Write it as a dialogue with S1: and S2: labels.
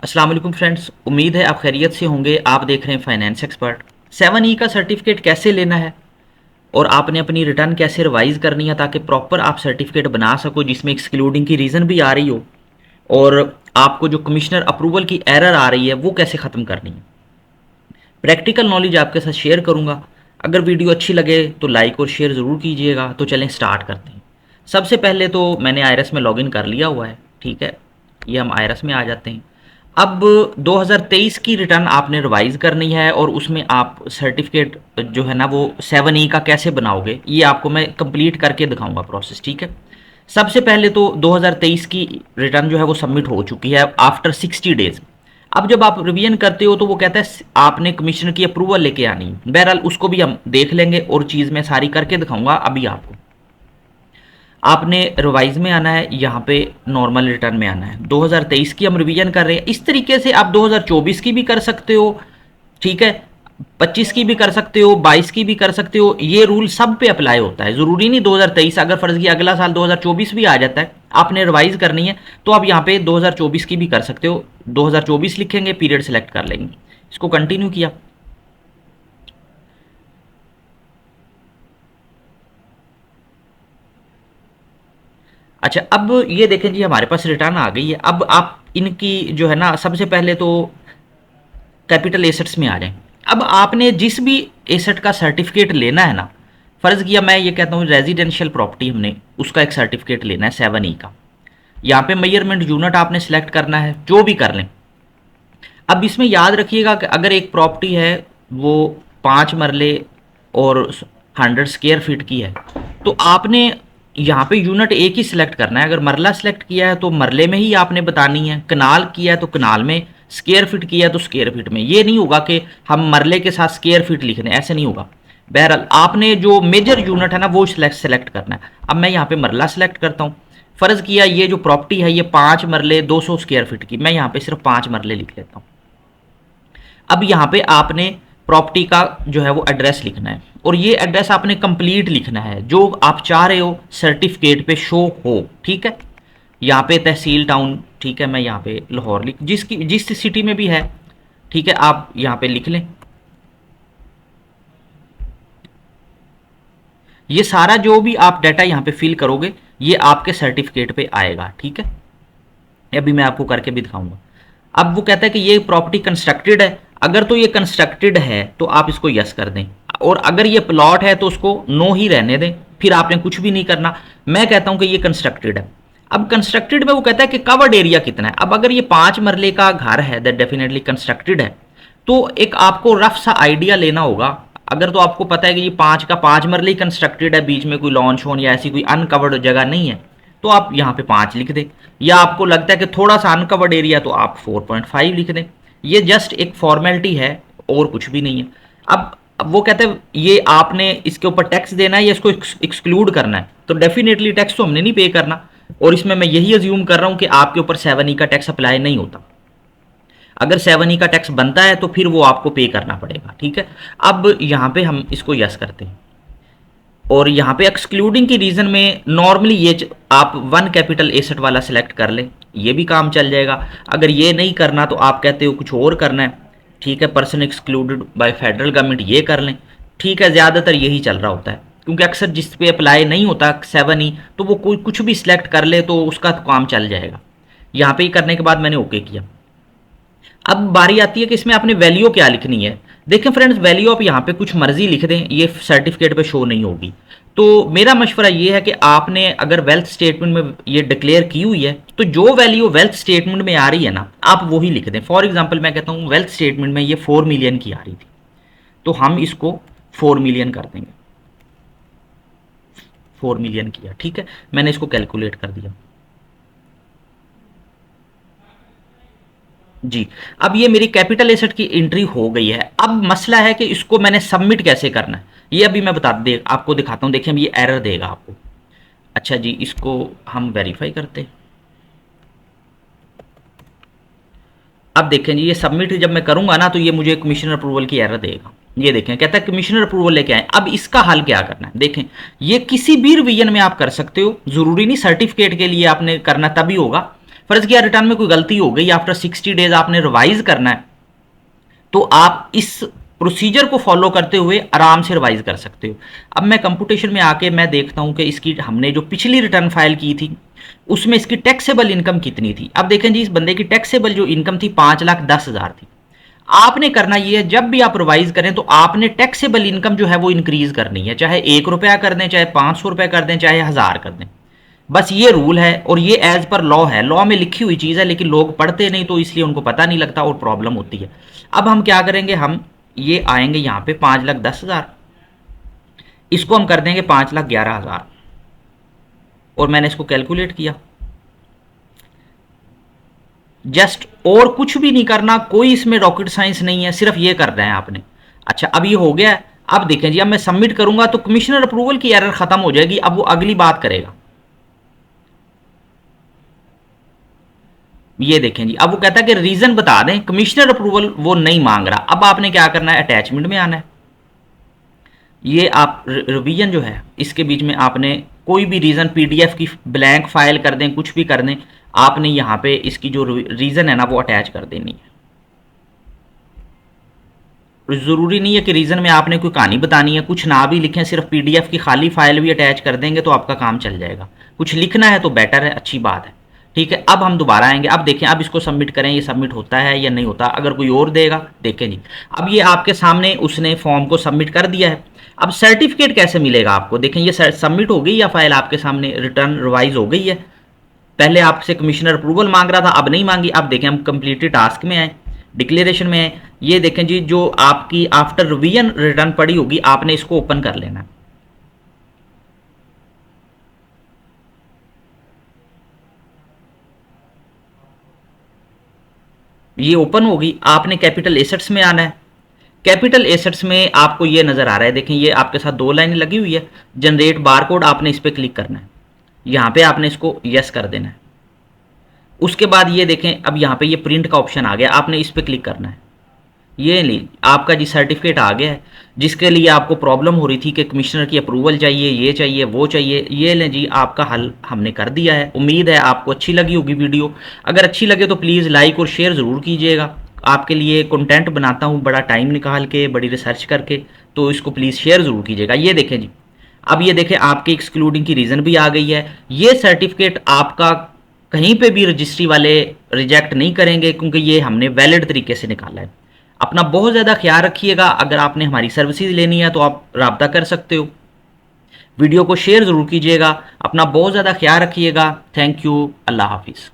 S1: अस्सलाम वालेकुम फ्रेंड्स, उम्मीद है आप खैरियत से होंगे। आप देख रहे हैं फाइनेंस एक्सपर्ट। 7E का सर्टिफिकेट कैसे लेना है और आपने अपनी रिटर्न कैसे रिवाइज करनी है ताकि प्रॉपर आप सर्टिफिकेट बना सको जिसमें एक्सक्लूडिंग की रीज़न भी आ रही हो, और आपको जो कमिश्नर अप्रूवल की एरर आ रही है वो कैसे ख़त्म करनी है। प्रैक्टिकल नॉलेज आपके साथ शेयर करूँगा। अगर वीडियो अच्छी लगे तो लाइक और शेयर ज़रूर कीजिएगा। तो चलें स्टार्ट करते हैं। सबसे पहले तो मैंने आईआरएस में लॉगिन कर लिया हुआ है, ठीक है। ये हम आईआरएस में आ जाते हैं। अब 2023 की रिटर्न आपने रिवाइज करनी है और उसमें आप सर्टिफिकेट जो है ना वो 7E का कैसे बनाओगे ये आपको मैं कंप्लीट करके दिखाऊंगा प्रोसेस, ठीक है। सबसे पहले तो 2023 की रिटर्न जो है वो सबमिट हो चुकी है आफ्टर 60 डेज। अब जब आप रिवीजन करते हो तो वो कहता है आपने कमिश्नर की अप्रूवल लेके आनी है। बहरहाल उसको भी हम देख लेंगे और चीज़ मैं सारी करके दिखाऊंगा अभी आपको। आपने रिवाइज में आना है, यहाँ पे नॉर्मल रिटर्न में आना है। 2023 की हम रिवीजन कर रहे हैं। इस तरीके से आप 2024 की भी कर सकते हो, ठीक है। 25 की भी कर सकते हो, 22 की भी कर सकते हो। ये रूल सब पे अप्लाई होता है, ज़रूरी नहीं 2023। अगर फ़र्ज़ किया अगला साल 2024 भी आ जाता है, आपने रिवाइज करनी है तो आप यहाँ पे 2024 की भी कर सकते हो। 2024 लिखेंगे, पीरियड सेलेक्ट कर लेंगे, इसको कंटिन्यू किया। अच्छा, अब ये देखें जी हमारे पास रिटर्न आ गई है। अब आप इनकी जो है ना सबसे पहले तो कैपिटल एसेट्स में आ जाएं। अब आपने जिस भी एसेट का सर्टिफिकेट लेना है ना, फ़र्ज़ किया मैं ये कहता हूँ रेजिडेंशियल प्रॉपर्टी, हमने उसका एक सर्टिफिकेट लेना है 7E का। यहाँ पे मेजरमेंट यूनिट आपने सेलेक्ट करना है, जो भी कर लें। अब इसमें याद रखिएगा कि अगर एक प्रॉपर्टी है वो 5 मरले और 100 स्क्वायर फीट की है तो आपने यहाँ पे यूनिट एक ही सिलेक्ट करना है। अगर मरला सिलेक्ट किया है तो मरले में ही आपने बतानी है, कनाल किया है तो कनाल में, स्क्वायर फीट किया है तो स्क्वायर फीट में। ये नहीं होगा कि हम मरले के साथ स्क्वायर फीट लिख दें, ऐसे नहीं होगा। बहरहाल आपने जो मेजर यूनिट है ना वो सेलेक्ट करना है। अब मैं यहाँ पे मरला सेलेक्ट करता हूँ। फ़र्ज़ किया ये जो प्रॉपर्टी है ये 5 मरले 200 स्क्वायर फीट की, मैं यहाँ पे सिर्फ 5 मरले लिख लेता हूँ। अब यहाँ पे आपने प्रॉपर्टी का जो है वो एड्रेस लिखना है और ये एड्रेस आपने कंप्लीट लिखना है जो आप चाह रहे हो सर्टिफिकेट पे शो हो, ठीक है। यहाँ पे तहसील टाउन, ठीक है, मैं यहाँ पे लाहौर लिख, जिस सिटी में भी है, ठीक है, आप यहाँ पे लिख लें। ये सारा जो भी आप डाटा यहाँ पे फिल करोगे ये आपके सर्टिफिकेट पे आएगा, ठीक है। अभी मैं आपको करके भी दिखाऊंगा। अब वो कहता है कि ये प्रॉपर्टी कंस्ट्रक्टेड है। अगर तो ये कंस्ट्रक्टेड है तो आप इसको यस कर दें, और अगर ये प्लॉट है तो उसको नो ही रहने दें, फिर आपने कुछ भी नहीं करना। मैं कहता हूं कि ये कंस्ट्रक्टेड है। अब कंस्ट्रक्टेड में वो कहता है कि कवर्ड एरिया कितना है। अब अगर ये 5 मरले का घर है दैट डेफिनेटली कंस्ट्रक्टेड है, तो एक आपको रफ सा आइडिया लेना होगा। अगर तो आपको पता है कि ये 5 का 5 मरले कंस्ट्रक्टेड है, बीच में कोई लॉन शॉन या ऐसी कोई अनकवर्ड जगह नहीं है, तो आप यहाँ पे 5 लिख दें। या आपको लगता है कि थोड़ा सा अनकवर्ड एरिया तो आप 4.5 लिख दें। ये जस्ट एक फॉर्मेलिटी है और कुछ भी नहीं है। अब वो कहते हैं ये आपने इसके ऊपर टैक्स देना है या इसको एक्सक्लूड करना है। तो डेफिनेटली टैक्स तो हमने नहीं पे करना, और इसमें मैं यही अज्यूम कर रहा हूँ कि आपके ऊपर 7E का टैक्स अप्लाई नहीं होता। अगर 7E का टैक्स बनता है तो फिर वो आपको पे करना पड़ेगा, ठीक है। अब यहाँ पे हम इसको यस करते हैं, और यहाँ पे एक्सक्लूडिंग की रीजन में नॉर्मली ये आप 1 कैपिटल एसेट वाला सिलेक्ट कर लें, ये भी काम चल जाएगा। अगर ये नहीं करना तो आप कहते हो कुछ और करना है, ठीक है, person excluded by federal government, ये कर लें, ठीक है। ज़्यादातर यही चल रहा होता है क्योंकि अक्सर जिस पे अप्लाई नहीं होता 7E, तो वो कोई कुछ भी सिलेक्ट कर ले तो उसका तो काम चल जाएगा। यहाँ पे ही करने के बाद मैंने ओके किया। अब बारी आती है कि इसमें आपने वैल्यू क्या लिखनी है। देखें फ्रेंड्स, वैल्यू आप यहाँ पे कुछ मर्जी लिख दें, ये सर्टिफिकेट पे शो नहीं होगी। तो मेरा मशवरा ये है कि आपने अगर वेल्थ स्टेटमेंट में ये डिक्लेयर की हुई है तो जो वैल्यू वेल्थ स्टेटमेंट में आ रही है ना आप वही लिख दें। फॉर एग्जांपल मैं कहता हूँ वेल्थ स्टेटमेंट में ये 4 मिलियन की आ रही थी, तो हम इसको 4 मिलियन कर देंगे। 4 मिलियन किया, ठीक है, मैंने इसको कैलकुलेट कर दिया जी। अब ये मेरी कैपिटल एसेट की एंट्री हो गई है। अब मसला है कि इसको मैंने सबमिट कैसे करना है, ये अभी मैं आपको दिखाता हूँ। देखिए ये एरर देगा आपको। अच्छा जी, इसको हम वेरीफाई करते हैं। अब देखें जी, ये सबमिट जब मैं करूंगा ना तो ये मुझे कमिश्नर अप्रूवल की एरर देगा। ये देखें, कहता है कमिश्नर अप्रूवल लेके आए। अब इसका हल क्या करना है, देखें ये किसी भी रिवीजन में आप कर सकते हो, जरूरी नहीं सर्टिफिकेट के लिए आपने करना तभी होगा। फर्ज किया रिटर्न में कोई गलती हो गई, आफ्टर 60 डेज आपने रिवाइज करना है, तो आप इस प्रोसीजर को फॉलो करते हुए आराम से रिवाइज कर सकते हो। अब मैं कंप्यूटेशन में आके मैं देखता हूं कि इसकी हमने जो पिछली रिटर्न फाइल की थी उसमें इसकी टैक्सेबल इनकम कितनी थी। अब देखें जी, इस बंदे की टैक्सेबल जो इनकम थी 5,10,000 थी। आपने करना ये है, जब भी आप रिवाइज करें तो आपने टैक्सेबल इनकम जो है वो इंक्रीज करनी है, चाहे 1 रुपया कर दें, चाहे 500 रुपये कर दें, चाहे 1000 कर दें। बस ये रूल है और ये एज पर लॉ है, लॉ में लिखी हुई चीज़ है, लेकिन लोग पढ़ते नहीं तो इसलिए उनको पता नहीं लगता और प्रॉब्लम होती है। अब हम क्या करेंगे, हम ये आएंगे यहाँ पे 5,10,000, इसको हम कर देंगे 5,11,000 और मैंने इसको कैलकुलेट किया जस्ट, और कुछ भी नहीं करना, कोई इसमें रॉकेट साइंस नहीं है, सिर्फ ये करना है आपने। अच्छा, अब ये हो गया। अब देखें जी, अब मैं सबमिट करूंगा तो कमिश्नर अप्रूवल की एरर खत्म हो जाएगी, अब वो अगली बात करेगा। ये देखें जी, अब वो कहता है कि रीजन बता दें, कमिश्नर अप्रूवल वो नहीं मांग रहा। अब आपने क्या करना है, अटैचमेंट में आना है, ये आप रिवीजन जो है इसके बीच में आपने कोई भी रीजन पीडीएफ की ब्लैंक फाइल कर दें, कुछ भी कर दें, आपने यहाँ पे इसकी जो रीजन है ना वो अटैच कर देनी है। ज़रूरी नहीं है कि रीज़न में आपने कोई कहानी बतानी है, कुछ ना भी लिखें, सिर्फ पीडीएफ की खाली फाइल भी अटैच कर देंगे तो आपका काम चल जाएगा। कुछ लिखना है तो बेटर है, अच्छी बात है। ठीक है, अब हम दोबारा आएंगे, अब देखें, अब इसको सबमिट करें, ये सबमिट होता है या नहीं होता। अगर कोई और देगा, देखें जी, अब ये आपके सामने उसने फॉर्म को सबमिट कर दिया है। अब सर्टिफिकेट कैसे मिलेगा आपको, देखें ये सबमिट हो गई या फाइल आपके सामने रिटर्न रिवाइज हो गई है। पहले आपसे कमिश्नर अप्रूवल मांग रहा था, अब नहीं मांगी। अब देखें, हम कंप्लीटेड टास्क में आए, डिक्लेरेशन में है, ये देखें जी, जो आपकी आफ्टर रिवीजन रिटर्न पड़ी होगी आपने इसको ओपन कर लेना। ये ओपन होगी, आपने कैपिटल एसेट्स में आना है। कैपिटल एसेट्स में आपको ये नजर आ रहा है, देखें ये आपके साथ 2 लाइनें लगी हुई है, जनरेट बारकोड, आपने इस पर क्लिक करना है, यहां पे आपने इसको यस कर देना है। उसके बाद ये देखें, अब यहाँ पे ये प्रिंट का ऑप्शन आ गया, आपने इस पर क्लिक करना है। ये नहीं, आपका जी सर्टिफिकेट आ गया है, जिसके लिए आपको प्रॉब्लम हो रही थी कि कमिश्नर की अप्रूवल चाहिए, ये चाहिए, वो चाहिए, ये लें जी, आपका हल हमने कर दिया है। उम्मीद है आपको अच्छी लगी होगी वीडियो। अगर अच्छी लगे तो प्लीज़ लाइक और शेयर ज़रूर कीजिएगा। आपके लिए कंटेंट बनाता हूँ बड़ा टाइम निकाल के, बड़ी रिसर्च करके, तो इसको प्लीज़ शेयर ज़रूर कीजिएगा। ये देखें जी, अब ये देखें आपके एक्सक्लूडिंग की रीज़न भी आ गई है। ये सर्टिफिकेट आपका कहीं पे भी रजिस्ट्री वाले रिजेक्ट नहीं करेंगे, क्योंकि ये हमने वैलिड तरीके से निकाला है। अपना बहुत ज़्यादा ख्याल रखिएगा। अगर आपने हमारी सर्विसेज लेनी है तो आप राब्ता कर सकते हो। वीडियो को शेयर ज़रूर कीजिएगा। अपना बहुत ज़्यादा ख्याल रखिएगा। Thank you. अल्लाह हाफिज़।